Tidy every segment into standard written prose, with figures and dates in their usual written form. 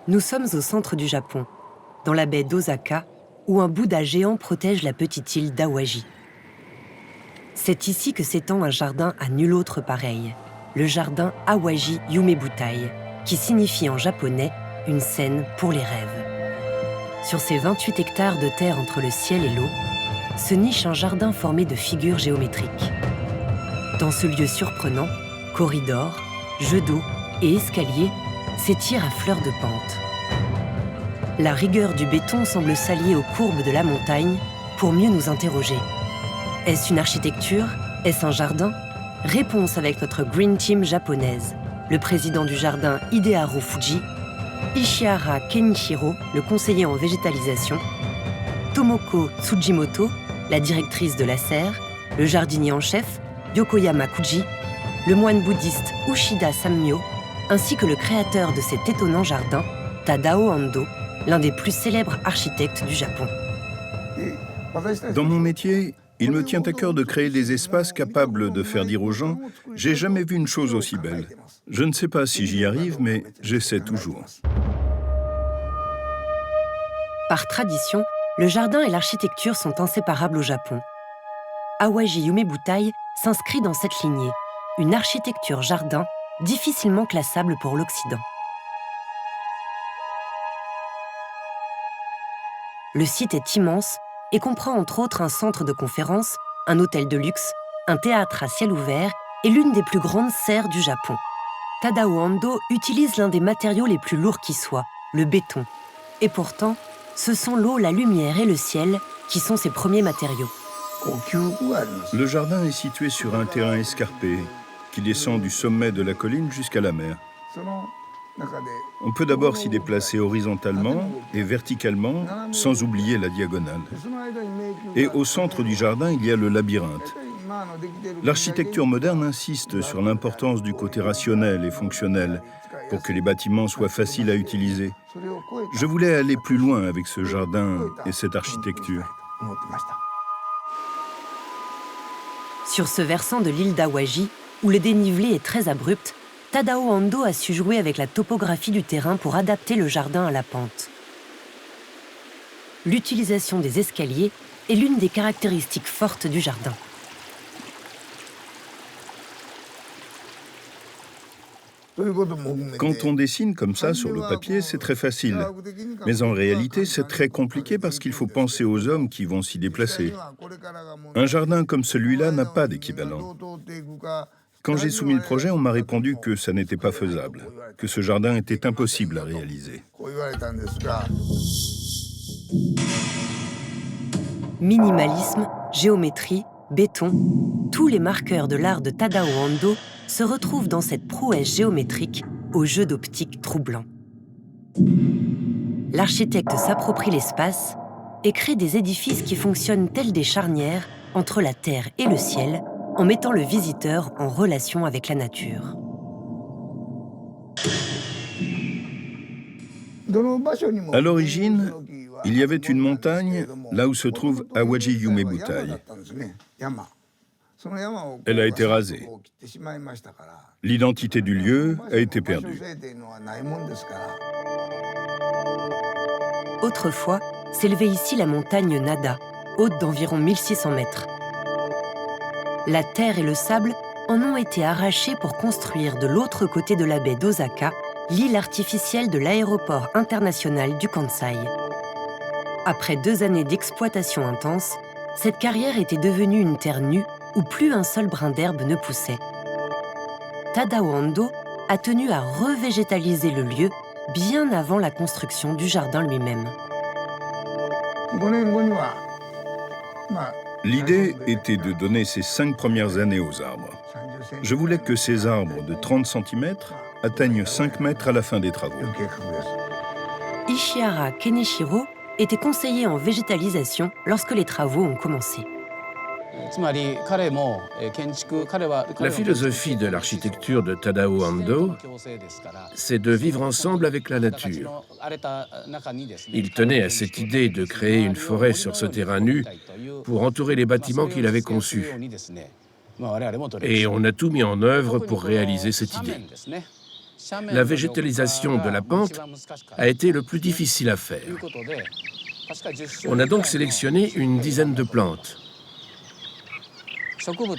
Nous sommes au centre du Japon, dans la baie d'Osaka, où un Bouddha géant protège la petite île d'Awaji. C'est ici que s'étend un jardin à nul autre pareil, le jardin Awaji Yumebutai, qui signifie en japonais une scène pour les rêves. Sur ces 28 hectares de terre entre le ciel et l'eau, se niche un jardin formé de figures géométriques. Dans ce lieu surprenant, corridors, jeux d'eau et escaliers s'étirent à fleur de pente. La rigueur du béton semble s'allier aux courbes de la montagne pour mieux nous interroger. Est-ce une architecture? Est-ce un jardin? Réponse avec notre Green Team japonaise, le président du jardin Hideharu Fuji, Ishihara Kenichiro, le conseiller en végétalisation, Tomoko Tsujimoto, la directrice de la serre, le jardinier en chef, Yokoyama Kuji, le moine bouddhiste Ushida Sammyo, ainsi que le créateur de cet étonnant jardin, Tadao Ando, l'un des plus célèbres architectes du Japon. Dans mon métier, il me tient à cœur de créer des espaces capables de faire dire aux gens « J'ai jamais vu une chose aussi belle ». Je ne sais pas si j'y arrive, mais j'essaie toujours. Par tradition, le jardin et l'architecture sont inséparables au Japon. Awaji Yumebutai s'inscrit dans cette lignée, une architecture jardin difficilement classable pour l'Occident. Le site est immense et comprend entre autres un centre de conférences, un hôtel de luxe, un théâtre à ciel ouvert et l'une des plus grandes serres du Japon. Tadao Ando utilise l'un des matériaux les plus lourds qui soient, le béton. Et pourtant, ce sont l'eau, la lumière et le ciel qui sont ses premiers matériaux. Le jardin est situé sur un terrain escarpé qui descend du sommet de la colline jusqu'à la mer. On peut d'abord s'y déplacer horizontalement et verticalement, sans oublier la diagonale. Et au centre du jardin, il y a le labyrinthe. L'architecture moderne insiste sur l'importance du côté rationnel et fonctionnel pour que les bâtiments soient faciles à utiliser. Je voulais aller plus loin avec ce jardin et cette architecture. Sur ce versant de l'île d'Awaji, où le dénivelé est très abrupt, Tadao Ando a su jouer avec la topographie du terrain pour adapter le jardin à la pente. L'utilisation des escaliers est l'une des caractéristiques fortes du jardin. Quand on dessine comme ça sur le papier, c'est très facile. Mais en réalité, c'est très compliqué parce qu'il faut penser aux hommes qui vont s'y déplacer. Un jardin comme celui-là n'a pas d'équivalent. Quand j'ai soumis le projet, on m'a répondu que ça n'était pas faisable, que ce jardin était impossible à réaliser. Minimalisme, géométrie, béton, tous les marqueurs de l'art de Tadao Ando se retrouvent dans cette prouesse géométrique au jeu d'optique troublant. L'architecte s'approprie l'espace et crée des édifices qui fonctionnent tels des charnières entre la terre et le ciel, en mettant le visiteur en relation avec la nature. À l'origine, il y avait une montagne là où se trouve Awaji Yumebutai. Elle a été rasée. L'identité du lieu a été perdue. Autrefois, s'élevait ici la montagne Nada, haute d'environ 1600 mètres. La terre et le sable en ont été arrachés pour construire de l'autre côté de la baie d'Osaka l'île artificielle de l'aéroport international du Kansai. Après 2 années d'exploitation intense, cette carrière était devenue une terre nue où plus un seul brin d'herbe ne poussait. Tadao Ando a tenu à revégétaliser le lieu bien avant la construction du jardin lui-même. L'idée était de donner ces 5 premières années aux arbres. Je voulais que ces arbres de 30 cm atteignent 5 mètres à la fin des travaux. Ishihara Kenichiro était conseiller en végétalisation lorsque les travaux ont commencé. La philosophie de l'architecture de Tadao Ando, c'est de vivre ensemble avec la nature. Il tenait à cette idée de créer une forêt sur ce terrain nu pour entourer les bâtiments qu'il avait conçus. Et on a tout mis en œuvre pour réaliser cette idée. la végétalisation de la pente a été le plus difficile à faire. On a donc sélectionné une dizaine de plantes.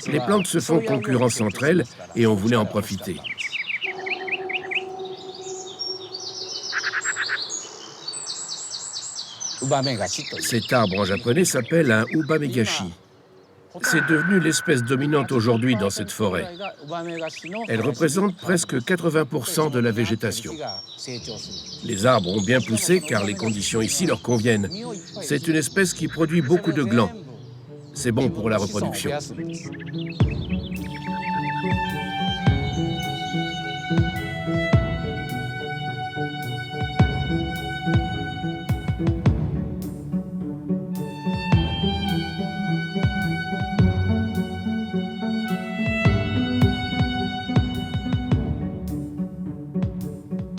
Les plantes se font concurrence entre elles et on voulait en profiter. Cet arbre en japonais s'appelle un ubamegashi. C'est devenu l'espèce dominante aujourd'hui dans cette forêt. Elle représente presque 80% de la végétation. Les arbres ont bien poussé car les conditions ici leur conviennent. C'est une espèce qui produit beaucoup de glands. C'est bon pour la reproduction.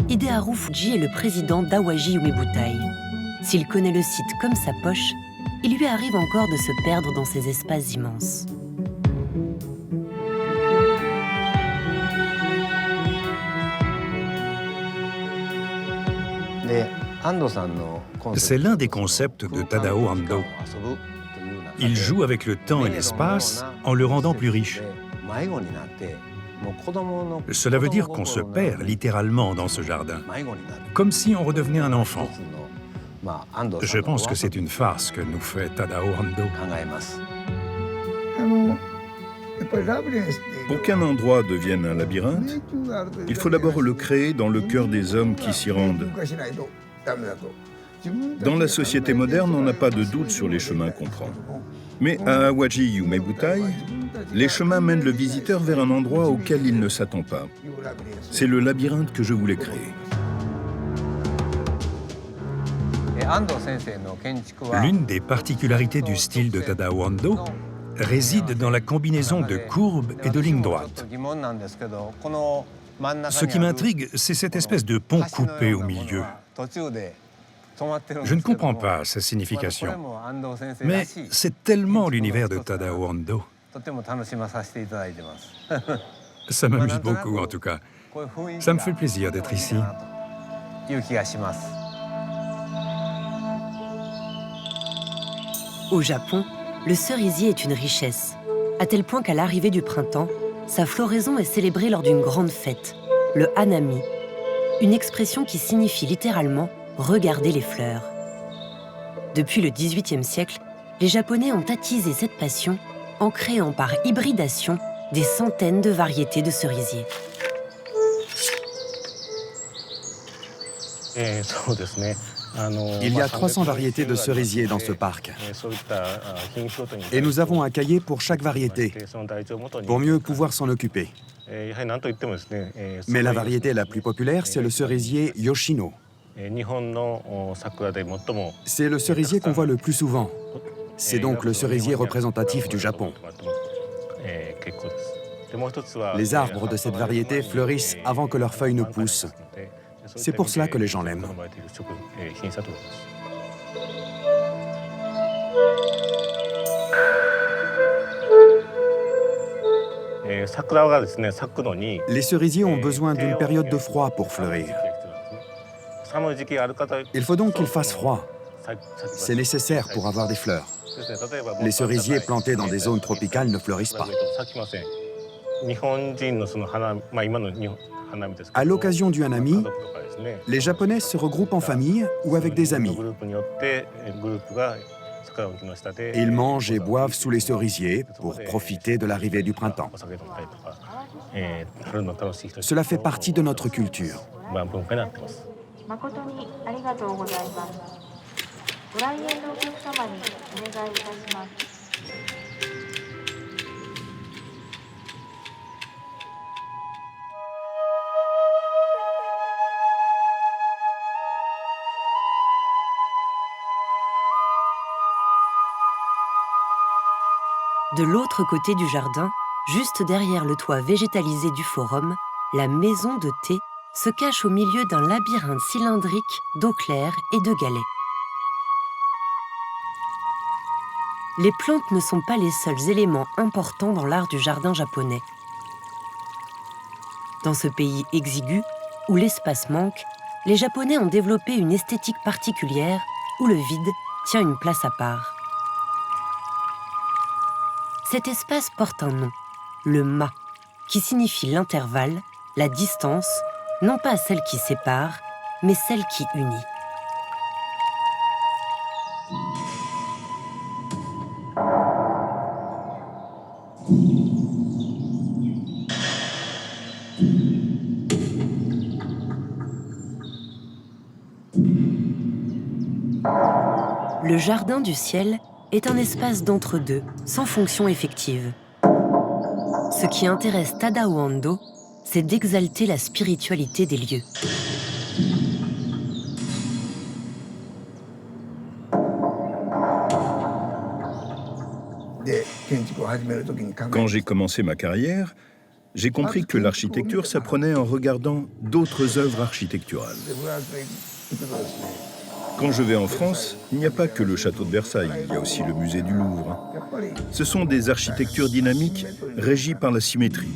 Hideharu Fuji est le président d'Awaji Umebutai. S'il connaît le site comme sa poche, il lui arrive encore de se perdre dans ces espaces immenses. C'est l'un des concepts de Tadao Ando. Il joue avec le temps et l'espace en le rendant plus riche. Cela veut dire qu'on se perd littéralement dans ce jardin, comme si on redevenait un enfant. Je pense que c'est une farce que nous fait Tadao Ando. Pour qu'un endroit devienne un labyrinthe, il faut d'abord le créer dans le cœur des hommes qui s'y rendent. Dans la société moderne, on n'a pas de doute sur les chemins qu'on prend. Mais à Awaji Umebutai, les chemins mènent le visiteur vers un endroit auquel il ne s'attend pas. C'est le labyrinthe que je voulais créer. L'une des particularités du style de Tadao Ando réside dans la combinaison de courbes et de lignes droites. Ce qui m'intrigue, c'est cette espèce de pont coupé au milieu. Je ne comprends pas sa signification, mais c'est tellement l'univers de Tadao Ando. Ça m'amuse beaucoup, en tout cas. Ça me fait plaisir d'être ici. Au Japon, le cerisier est une richesse, à tel point qu'à l'arrivée du printemps, sa floraison est célébrée lors d'une grande fête, le hanami, une expression qui signifie littéralement « regarder les fleurs ». Depuis le XVIIIe siècle, les Japonais ont attisé cette passion en créant par hybridation des centaines de variétés de cerisiers. Il y a 300 variétés de cerisiers dans ce parc. Et nous avons un cahier pour chaque variété, pour mieux pouvoir s'en occuper. Mais la variété la plus populaire, c'est le cerisier Yoshino. C'est le cerisier qu'on voit le plus souvent. C'est donc le cerisier représentatif du Japon. Les arbres de cette variété fleurissent avant que leurs feuilles ne poussent. C'est pour cela que les gens l'aiment. Les cerisiers ont besoin d'une période de froid pour fleurir. Il faut donc qu'il fasse froid. C'est nécessaire pour avoir des fleurs. Les cerisiers plantés dans des zones tropicales ne fleurissent pas. À l'occasion du hanami, les Japonais se regroupent en famille ou avec des amis. Ils mangent et boivent sous les cerisiers pour profiter de l'arrivée du printemps. Cela fait partie de notre culture. De l'autre côté du jardin, juste derrière le toit végétalisé du forum, la maison de thé se cache au milieu d'un labyrinthe cylindrique d'eau claire et de galets. Les plantes ne sont pas les seuls éléments importants dans l'art du jardin japonais. Dans ce pays exigu, où l'espace manque, les Japonais ont développé une esthétique particulière où le vide tient une place à part. Cet espace porte un nom, le ma, qui signifie l'intervalle, la distance, non pas celle qui sépare, mais celle qui unit. Le jardin du ciel est un espace d'entre-deux, sans fonction effective. Ce qui intéresse Tadao Ando, c'est d'exalter la spiritualité des lieux. Quand j'ai commencé ma carrière, j'ai compris que l'architecture s'apprenait en regardant d'autres œuvres architecturales. Quand je vais en France, il n'y a pas que le château de Versailles, il y a aussi le musée du Louvre. Ce sont des architectures dynamiques régies par la symétrie.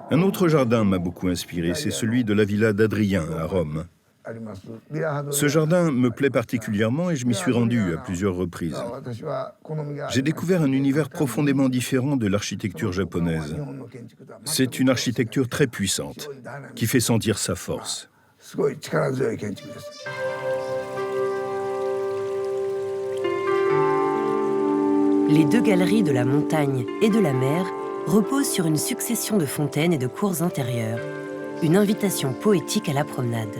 Un autre jardin m'a beaucoup inspiré, c'est celui de la villa d'Adrien à Rome. Ce jardin me plaît particulièrement et je m'y suis rendu à plusieurs reprises. J'ai découvert un univers profondément différent de l'architecture japonaise. C'est une architecture très puissante, qui fait sentir sa force. Les deux galeries de la montagne et de la mer reposent sur une succession de fontaines et de cours intérieures, une invitation poétique à la promenade.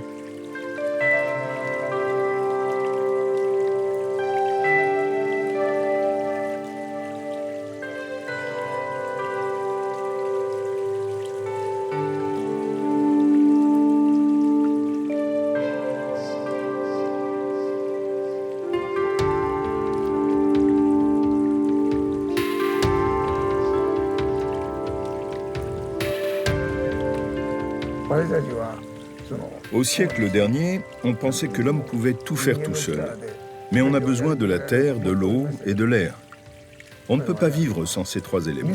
Au siècle dernier, on pensait que l'homme pouvait tout faire tout seul. Mais on a besoin de la terre, de l'eau et de l'air. On ne peut pas vivre sans ces trois éléments.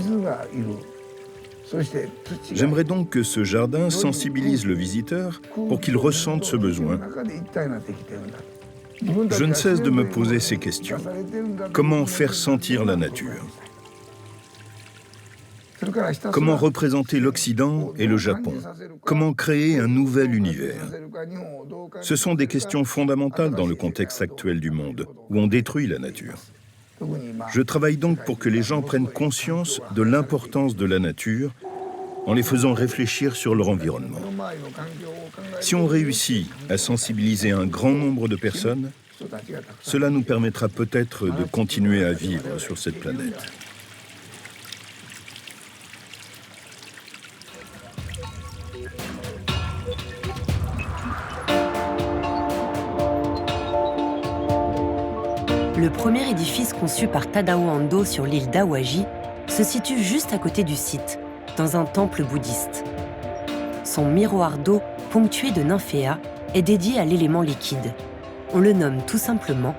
J'aimerais donc que ce jardin sensibilise le visiteur pour qu'il ressente ce besoin. Je ne cesse de me poser ces questions. Comment faire sentir la nature ? Comment représenter l'Occident et le Japon? Comment créer un nouvel univers? Ce sont des questions fondamentales dans le contexte actuel du monde, où on détruit la nature. Je travaille donc pour que les gens prennent conscience de l'importance de la nature en les faisant réfléchir sur leur environnement. Si on réussit à sensibiliser un grand nombre de personnes, cela nous permettra peut-être de continuer à vivre sur cette planète. Le premier édifice conçu par Tadao Ando sur l'île d'Awaji se situe juste à côté du site, dans un temple bouddhiste. Son miroir d'eau, ponctué de nymphéas, est dédié à l'élément liquide. On le nomme tout simplement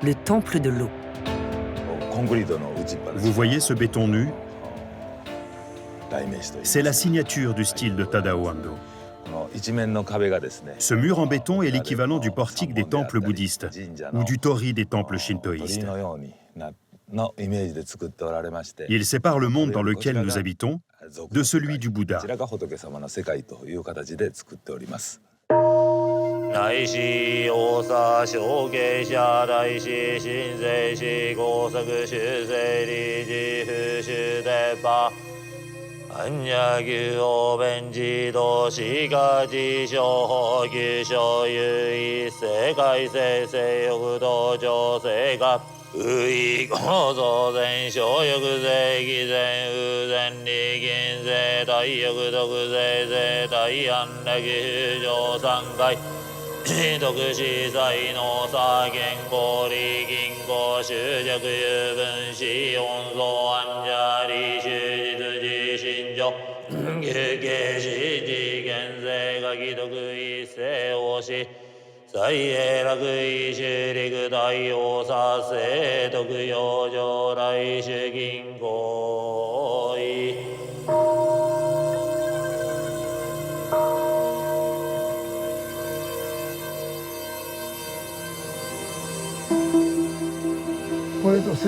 le temple de l'eau. Vous voyez ce béton nu? C'est la signature du style de Tadao Ando. Ce mur en béton est l'équivalent du portique des temples bouddhistes ou du torii des temples shintoïstes. Il sépare le monde dans lequel nous habitons de celui du Bouddha.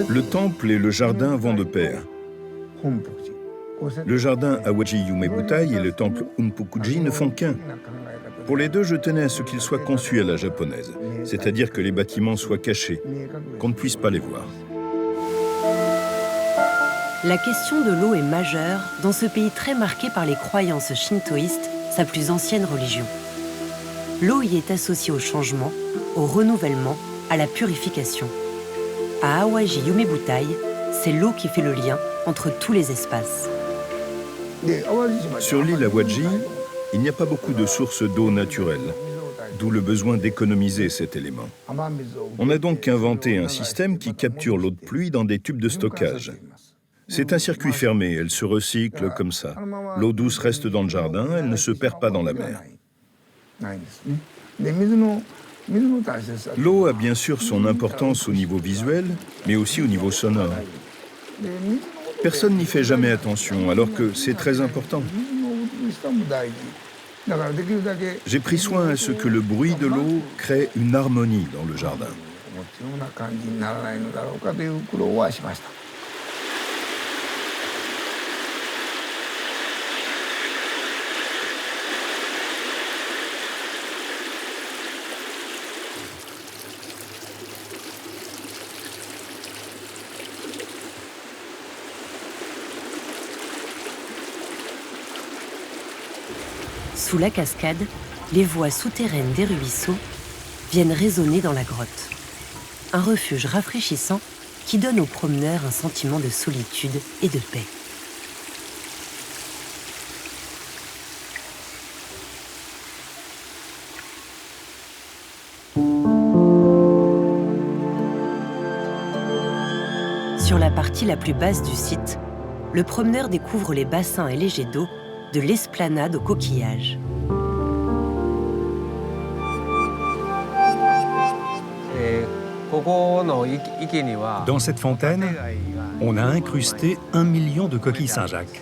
Le temple et le jardin vont de pair. Le jardin Awaji Yumebutai et le temple Unpukuji ne font qu'un. Pour les deux, je tenais à ce qu'ils soient conçus à la japonaise, c'est-à-dire que les bâtiments soient cachés, qu'on ne puisse pas les voir. La question de l'eau est majeure dans ce pays très marqué par les croyances shintoïstes, sa plus ancienne religion. L'eau y est associée au changement, au renouvellement, à la purification. À Awaji Yumebutai, c'est l'eau qui fait le lien entre tous les espaces. Sur l'île Awaji, il n'y a pas beaucoup de sources d'eau naturelles, d'où le besoin d'économiser cet élément. On a donc inventé un système qui capture l'eau de pluie dans des tubes de stockage. C'est un circuit fermé, elle se recycle comme ça. L'eau douce reste dans le jardin, elle ne se perd pas dans la mer. L'eau a bien sûr son importance au niveau visuel, mais aussi au niveau sonore. Personne n'y fait jamais attention, alors que c'est très important. J'ai pris soin à ce que le bruit de l'eau crée une harmonie dans le jardin. Sous la cascade, les voies souterraines des ruisseaux viennent résonner dans la grotte. Un refuge rafraîchissant qui donne aux promeneurs un sentiment de solitude et de paix. Sur la partie la plus basse du site, le promeneur découvre les bassins et les jets d'eau de l'esplanade aux coquillages. Dans cette fontaine, on a incrusté 1 million de coquilles Saint-Jacques.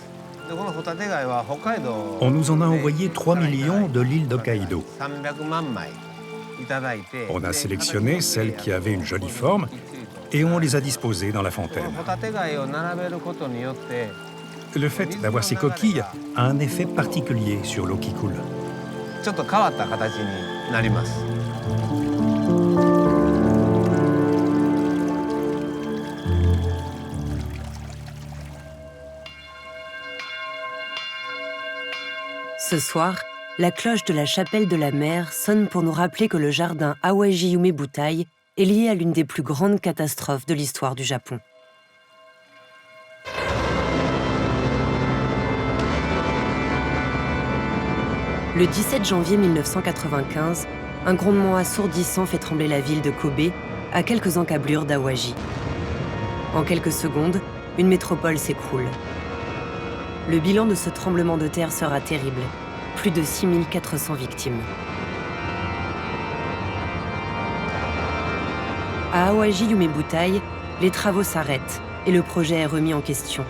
On nous en a envoyé 3 millions de l'île d'Hokkaido. On a sélectionné celles qui avaient une jolie forme et on les a disposées dans la fontaine. Le fait d'avoir ces coquilles a un effet particulier sur l'eau qui coule. Ce soir, la cloche de la chapelle de la mer sonne pour nous rappeler que le jardin Awaji Yumebutai est lié à l'une des plus grandes catastrophes de l'histoire du Japon. Le 17 janvier 1995, un grondement assourdissant fait trembler la ville de Kobe, à quelques encablures d'Awaji. En quelques secondes, une métropole s'écroule. Le bilan de ce tremblement de terre sera terrible, plus de 6400 victimes. À Awaji Yumebutai, les travaux s'arrêtent et le projet est remis en question.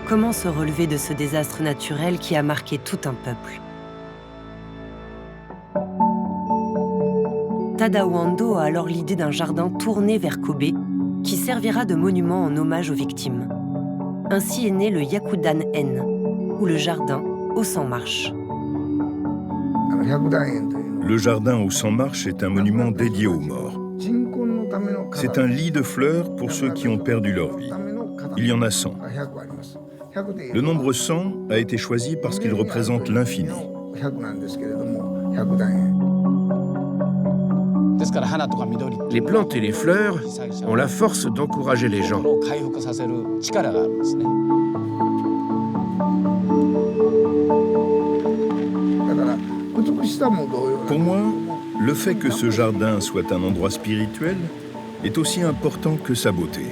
Comment se relever de ce désastre naturel qui a marqué tout un peuple ? Tadao Ando a alors l'idée d'un jardin tourné vers Kobe qui servira de monument en hommage aux victimes. Ainsi est né le Yakudan-en, ou le jardin au 100 marches. Le jardin aux 100 marches est un monument dédié aux morts. C'est un lit de fleurs pour ceux qui ont perdu leur vie. Il y en a 100. Le nombre 100 a été choisi parce qu'il représente l'infini. Les plantes et les fleurs ont la force d'encourager les gens. Pour moi, le fait que ce jardin soit un endroit spirituel est aussi important que sa beauté.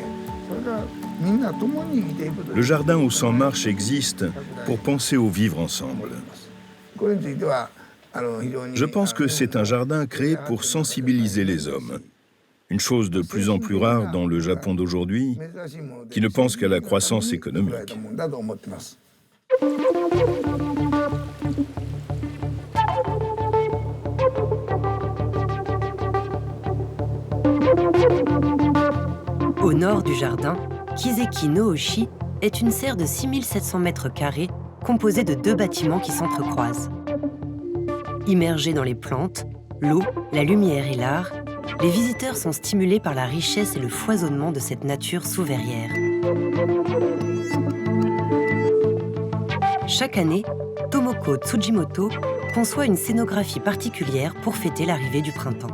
Le jardin aux 100 marches existe pour penser au vivre ensemble. Je pense que c'est un jardin créé pour sensibiliser les hommes. Une chose de plus en plus rare dans le Japon d'aujourd'hui, qui ne pense qu'à la croissance économique. nord du jardin, Kiseki no Oshi est une serre de 6700 mètres carrés composée de 2 bâtiments qui s'entrecroisent. Immergés dans les plantes, l'eau, la lumière et l'art, les visiteurs sont stimulés par la richesse et le foisonnement de cette nature sous verrière. Chaque année, Tomoko Tsujimoto conçoit une scénographie particulière pour fêter l'arrivée du printemps.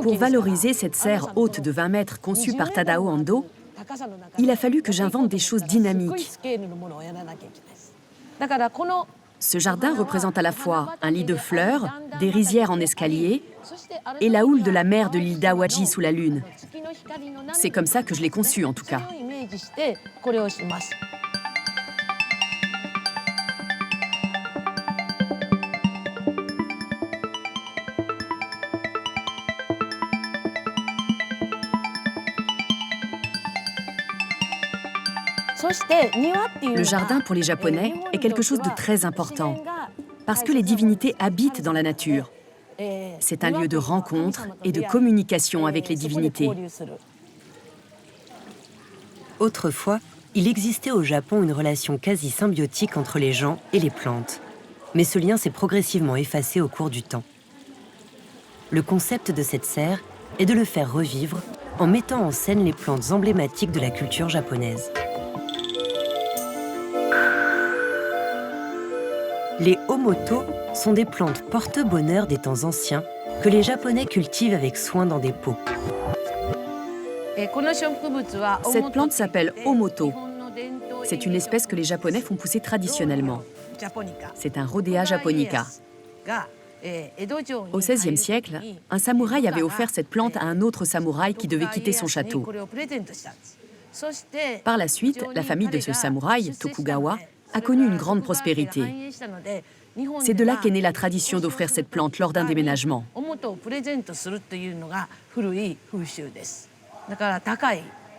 Pour valoriser cette serre haute de 20 mètres conçue par Tadao Ando, il a fallu que j'invente des choses dynamiques. Ce jardin représente à la fois un lit de fleurs, des rizières en escalier et la houle de la mer de l'île d'Awaji sous la lune. C'est comme ça que je l'ai conçu en tout cas. Le jardin pour les Japonais est quelque chose de très important parce que les divinités habitent dans la nature. C'est un lieu de rencontre et de communication avec les divinités. Autrefois, il existait au Japon une relation quasi symbiotique entre les gens et les plantes. Mais ce lien s'est progressivement effacé au cours du temps. Le concept de cette serre est de le faire revivre en mettant en scène les plantes emblématiques de la culture japonaise. Les omoto sont des plantes porte-bonheur des temps anciens que les Japonais cultivent avec soin dans des pots. Cette plante s'appelle omoto. C'est une espèce que les Japonais font pousser traditionnellement. C'est un Rhodea japonica. Au XVIe siècle, un samouraï avait offert cette plante à un autre samouraï qui devait quitter son château. Par la suite, la famille de ce samouraï, Tokugawa, a connu une grande prospérité. C'est de là qu'est née la tradition d'offrir cette plante lors d'un déménagement.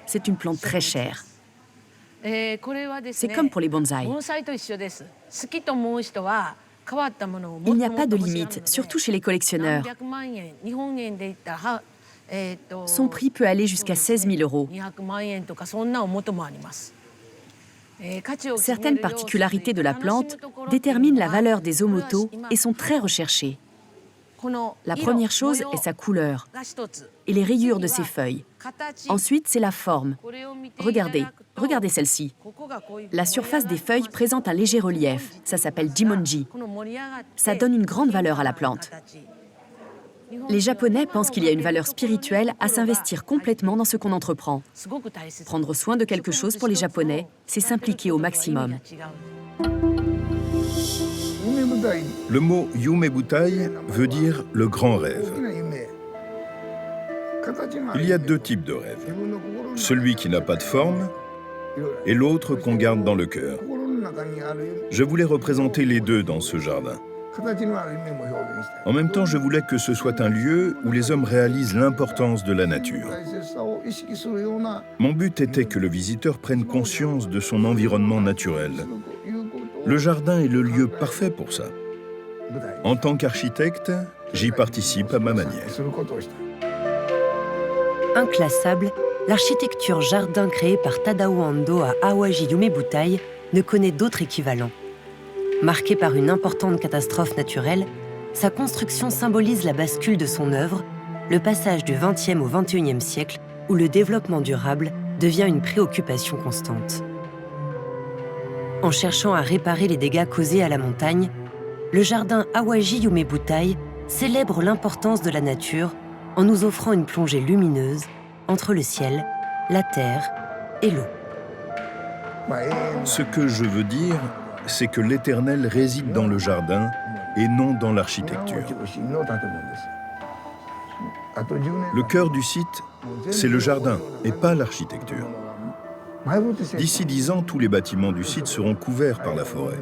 C'est une plante très chère. C'est comme pour les bonsaïs. Il n'y a pas de limite, surtout chez les collectionneurs. Son prix peut aller jusqu'à 16 000 €. Certaines particularités de la plante déterminent la valeur des omoto et sont très recherchées. La première chose est sa couleur et les rayures de ses feuilles. Ensuite, c'est la forme. Regardez celle-ci. La surface des feuilles présente un léger relief. Ça s'appelle jimonji. Ça donne une grande valeur à la plante. Les Japonais pensent qu'il y a une valeur spirituelle à s'investir complètement dans ce qu'on entreprend. Prendre soin de quelque chose pour les Japonais, c'est s'impliquer au maximum. Le mot yumebutai veut dire le grand rêve. Il y a 2 types de rêves. Celui qui n'a pas de forme et l'autre qu'on garde dans le cœur. Je voulais représenter les deux dans ce jardin. En même temps, je voulais que ce soit un lieu où les hommes réalisent l'importance de la nature. Mon but était que le visiteur prenne conscience de son environnement naturel. Le jardin est le lieu parfait pour ça. En tant qu'architecte, j'y participe à ma manière. Inclassable, l'architecture jardin créée par Tadao Ando à Awaji Yumebutai ne connaît d'autre équivalent. Marquée par une importante catastrophe naturelle, sa construction symbolise la bascule de son œuvre, le passage du XXe au XXIe siècle où le développement durable devient une préoccupation constante. En cherchant à réparer les dégâts causés à la montagne, le jardin Awaji Yumebutai célèbre l'importance de la nature en nous offrant une plongée lumineuse entre le ciel, la terre et l'eau. Ce que je veux dire, c'est que l'Éternel réside dans le jardin et non dans l'architecture. Le cœur du site, c'est le jardin et pas l'architecture. D'ici 10 ans, tous les bâtiments du site seront couverts par la forêt.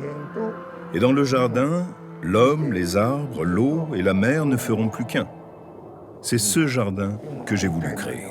Et dans le jardin, l'homme, les arbres, l'eau et la mer ne feront plus qu'un. C'est ce jardin que j'ai voulu créer.